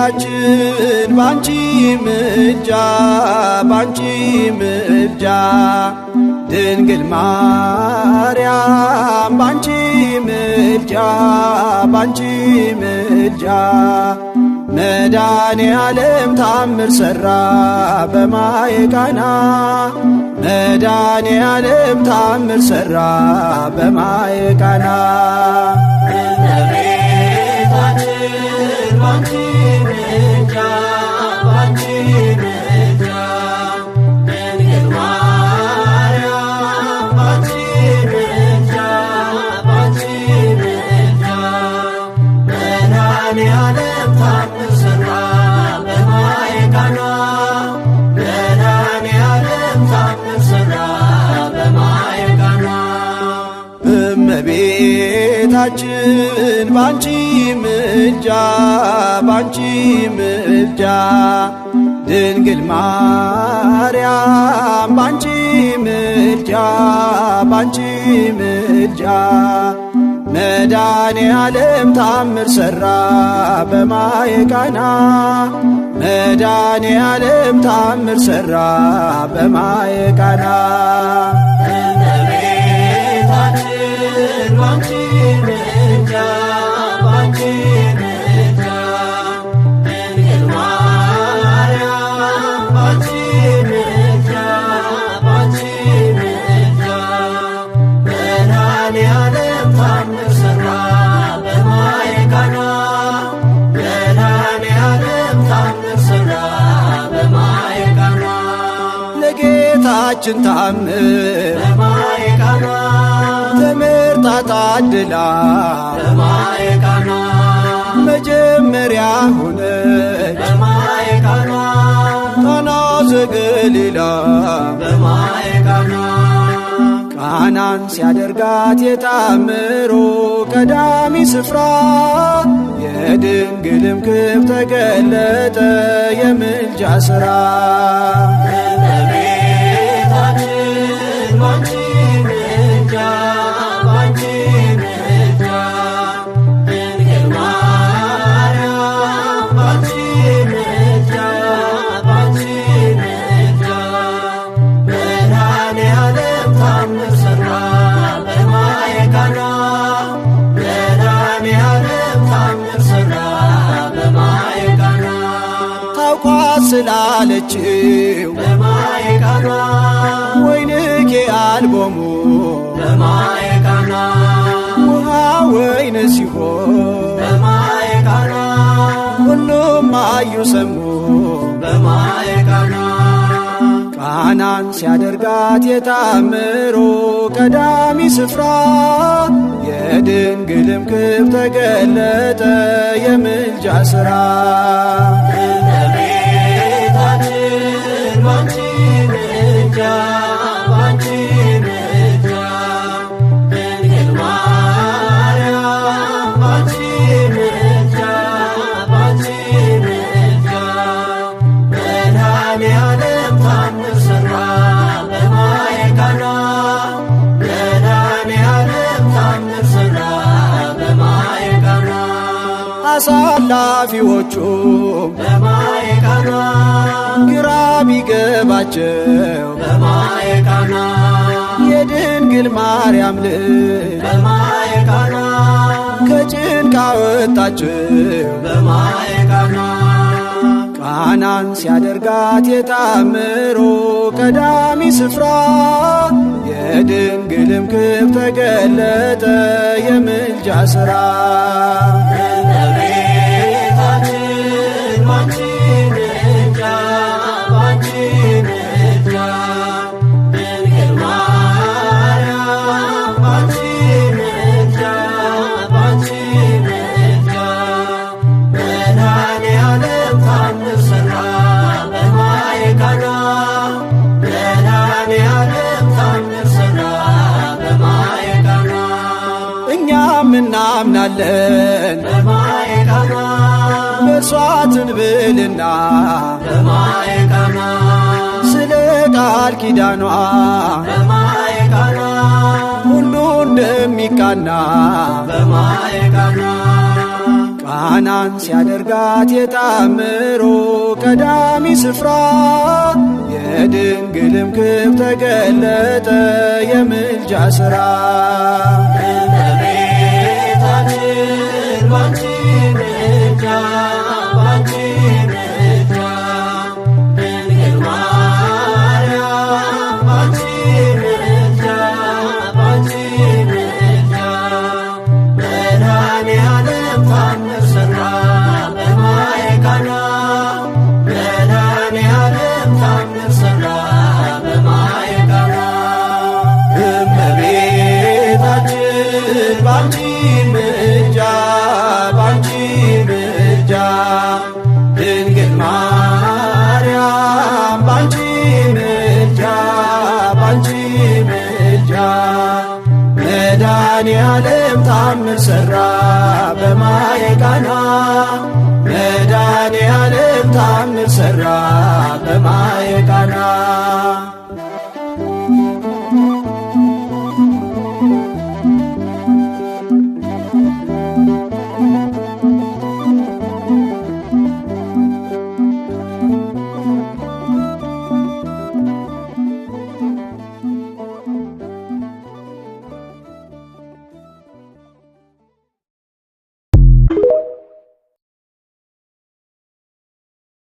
እመቤታችን ባንቺ ምልጃ ባንቺ ምልጃ ድንግል ማርያም ባንቺ ምልጃ ባንቺ ምልጃ መድኃኔ ዓለም ታምር ሠራ በማየ ቃና መድኃኔ ዓለም ታምር ሠራ በማየ ቃና እመቤታችን ባንቺ ምልጃ ባንቺ ምልጃ ድንግል ማርያም ባንቺ ምልጃ ባንቺ ምልጃ መድኃኔ ዓለም ታምር ሠራ በማየ ቃና መድኃኔ ዓለም ታምር ሠራ በማየ ቃና እመቤታችን ባንቺ ምልጃ ባንቺ ምልጃ ድንግል ማርያም ባንቺ ምልጃ ባንቺ ምልጃ መድኃኔ ዓለም ታምር ሠራ በማየ ቃና መድኃኔ ዓለም ታምር ሠራ በማየ ቃና እመቤታችን ባንቺ ምልጃ ባንቺ ምልጃ ድንግል ማርያም ባንቺ ምልጃ ባንቺ ምልጃ መድኃኔ ዓለም ታምር ሠራ በማየ ቃና መድኃኔ ዓለም ታምር ሠራ በማየ ቃና ለጌታችን ታምር በማየ ቃና ተመርጣ ታድላ በማየ ቃና መጀመሪያ ሆነች በማየ ቃና ቃና ዘገሊላ በማየ ቃና ቃናን ሲያደርጋት የታምሮ ቀዳሚ ስፍራ የድንግልም ክብር ተገለጠ የምልጃ ሥራ እመቤታችን ባንቺ ምልጃ ባንቺ ምልጃ ድንግል ማርያም ባንቺ ምልጃ ባንቺ ምልጃ መድኃኔ ዓለም ታምር ሠራ በማየ ቃና መድኃኔ ዓለም ታምር ሠራ በማየ ቃና ታውቋት ስላለችው በማየ ቃና ወይንኬ አልቦሙ በማየ ቃና ውሃ ወይን ሲሆን በማየ ቃና ሁሉም አዩ ሰሙ በማየ ቃና ቃናን ሲያደርጋት የታምሮ ቀዳሚ ስፍራ የድንግልም ክብር ተገለጠ የምልጃ ሥራ እመቤታችን ባንቺ ምልጃ ባንቺ ምልጃ ድንግል ማርያም ባንቺ ምልጃ ባንቺ ምልጃ መድኃኔ ዓለም ታምር ሠራ በማየ ቃና መድኃኔ ዓለም ታምር ሠራ በማየ ቃና አሳላፊዎቹም በማየ ቃና ግራ ቢገባቸው በማየ ቃና የድንግል ማርያም ልጅ በማየ ቃና ከጭንቅ አወጣችው በማየ ቃና ቃናን ሲያደርጋት የታምሮ ቀዳሚ ስፍራ የድንግልም ክብር ተገለጠ የምልጃ ሥራ እመቤታችን ባንቺ ምልጃ ባንቺ ምልጃ ድንግል ማርያም ባንቺ ምልጃ ባንቺ ምልጃ መድኃኔ ዓለም ታምር ሠራ በማየ ቃና መድኃኔ ዓለም ታምር ሠራ በማየ ቃና እኛም እናምናለን በማየ ቃና በእርሷ ትንብልና በማየ ቃና ስለ ቃል ኪዳኗ በማየ ቃና ሁሉ እንደሚቃና በማየ ቃና ቃናን ሲያደርጋት የታምሮ ቀዳሚ ስፍራ የድንግልም ክብር ተገለጠ የምልጃ ሥራ። እመቤታችን ባንቺ ምልጃ ባንቺ ምልጃ ድንግል ማርያም ባንቺ ምልጃ ባንቺ ምልጃ መድኃኔዓለም ታምር ሠራ በማየ ቃና መድኃኔዓለም ታምር ሠራ በማየ ቃና። እመቤታችን ባንቺ ምልጃ ባንቺ ምልጃ ድንግል ማርያም ባንቺ ምልጃ ባንቺ ምልጃ መድኃኔዓለም ታምር ሠራ በማየ ቃና መድኃኔዓለም ታምር ሠራ በማየ ቃና